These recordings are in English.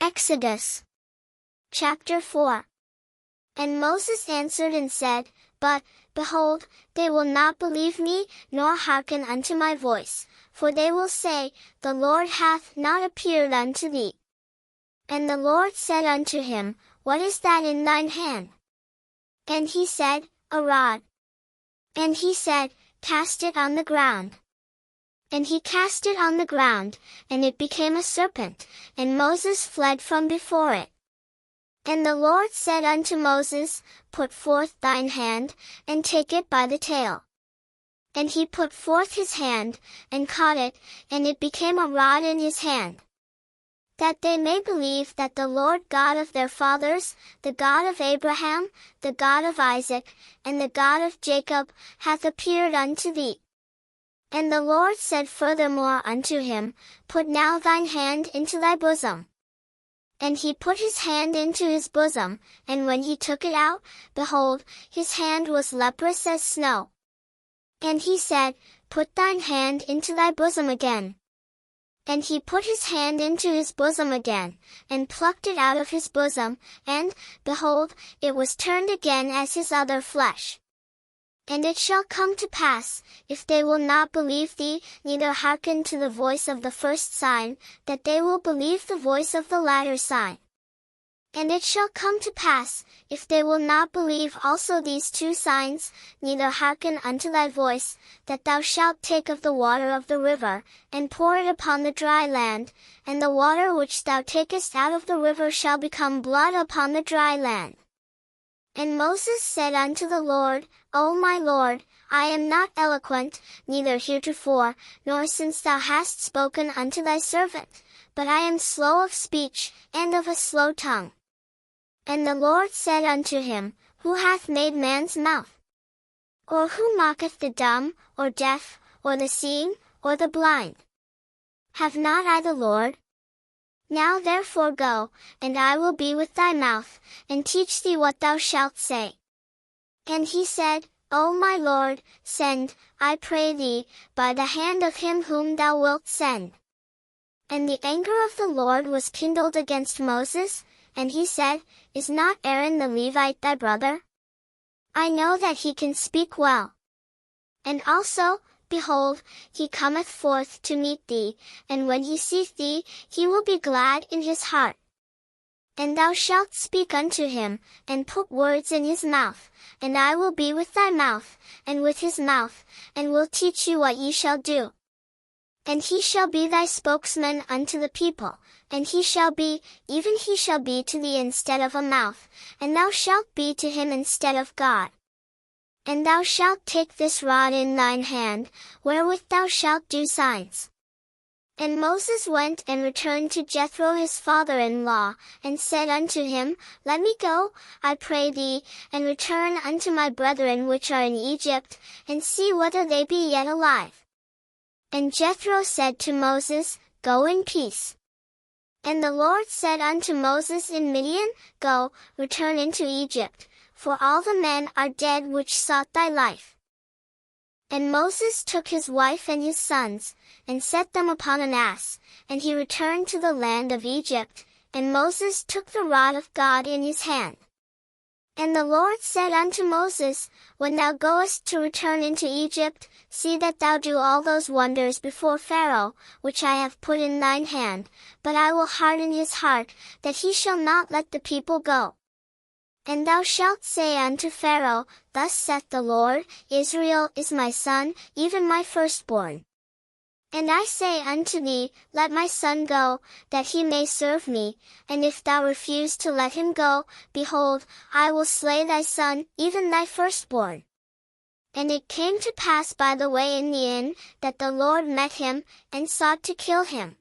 Exodus chapter 4. And Moses answered and said, But, behold, they will not believe me, nor hearken unto my voice, for they will say, The Lord hath not appeared unto thee. And the Lord said unto him, What is that in thine hand? And he said, A rod. And he said, Cast it on the ground. And he cast it on the ground, and it became a serpent, and Moses fled from before it. And the Lord said unto Moses, Put forth thine hand, and take it by the tail. And he put forth his hand, and caught it, and it became a rod in his hand. That they may believe that the Lord God of their fathers, the God of Abraham, the God of Isaac, and the God of Jacob, hath appeared unto thee. And the Lord said furthermore unto him, Put now thine hand into thy bosom. And he put his hand into his bosom, and when he took it out, behold, his hand was leprous as snow. And he said, Put thine hand into thy bosom again. And he put his hand into his bosom again, and plucked it out of his bosom, and, behold, it was turned again as his other flesh. And it shall come to pass, if they will not believe thee, neither hearken to the voice of the first sign, that they will believe the voice of the latter sign. And it shall come to pass, if they will not believe also these two signs, neither hearken unto thy voice, that thou shalt take of the water of the river, and pour it upon the dry land, and the water which thou takest out of the river shall become blood upon the dry land. And Moses said unto the Lord, O my Lord, I am not eloquent, neither heretofore, nor since thou hast spoken unto thy servant, but I am slow of speech, and of a slow tongue. And the Lord said unto him, Who hath made man's mouth? Or who mocketh the dumb, or deaf, or the seeing, or the blind? Have not I the Lord? Now therefore go, and I will be with thy mouth, and teach thee what thou shalt say. And he said, O my Lord, send, I pray thee, by the hand of him whom thou wilt send. And the anger of the Lord was kindled against Moses, and he said, Is not Aaron the Levite thy brother? I know that he can speak well. And also, behold, he cometh forth to meet thee, and when he seeth thee, he will be glad in his heart. And thou shalt speak unto him, and put words in his mouth, and I will be with thy mouth, and with his mouth, and will teach you what ye shall do. And he shall be thy spokesman unto the people, and he shall be, even he shall be to thee instead of a mouth, and thou shalt be to him instead of God. And thou shalt take this rod in thine hand, wherewith thou shalt do signs. And Moses went and returned to Jethro his father-in-law, and said unto him, Let me go, I pray thee, and return unto my brethren which are in Egypt, and see whether they be yet alive. And Jethro said to Moses, Go in peace. And the Lord said unto Moses in Midian, Go, return into Egypt, for all the men are dead which sought thy life. And Moses took his wife and his sons, and set them upon an ass, and he returned to the land of Egypt, and Moses took the rod of God in his hand. And the Lord said unto Moses, When thou goest to return into Egypt, see that thou do all those wonders before Pharaoh, which I have put in thine hand, but I will harden his heart, that he shall not let the people go. And thou shalt say unto Pharaoh, Thus saith the Lord, Israel is my son, even my firstborn. And I say unto thee, Let my son go, that he may serve me, and if thou refuse to let him go, behold, I will slay thy son, even thy firstborn. And it came to pass by the way in the inn, that the Lord met him, and sought to kill him.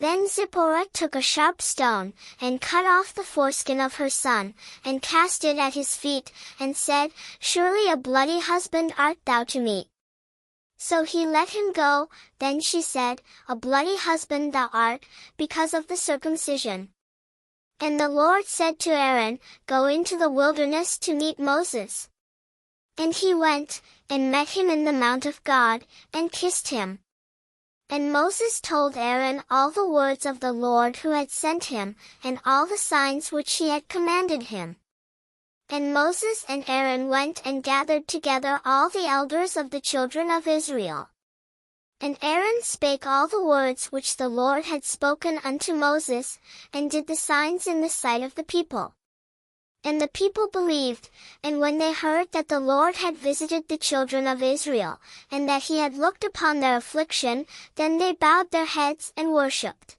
Then Zipporah took a sharp stone, and cut off the foreskin of her son, and cast it at his feet, and said, Surely a bloody husband art thou to me. So he let him go. Then she said, A bloody husband thou art, because of the circumcision. And the Lord said to Aaron, Go into the wilderness to meet Moses. And he went, and met him in the mount of God, and kissed him. And Moses told Aaron all the words of the Lord who had sent him, and all the signs which he had commanded him. And Moses and Aaron went and gathered together all the elders of the children of Israel. And Aaron spake all the words which the Lord had spoken unto Moses, and did the signs in the sight of the people. And the people believed, and when they heard that the Lord had visited the children of Israel, and that he had looked upon their affliction, then they bowed their heads and worshipped.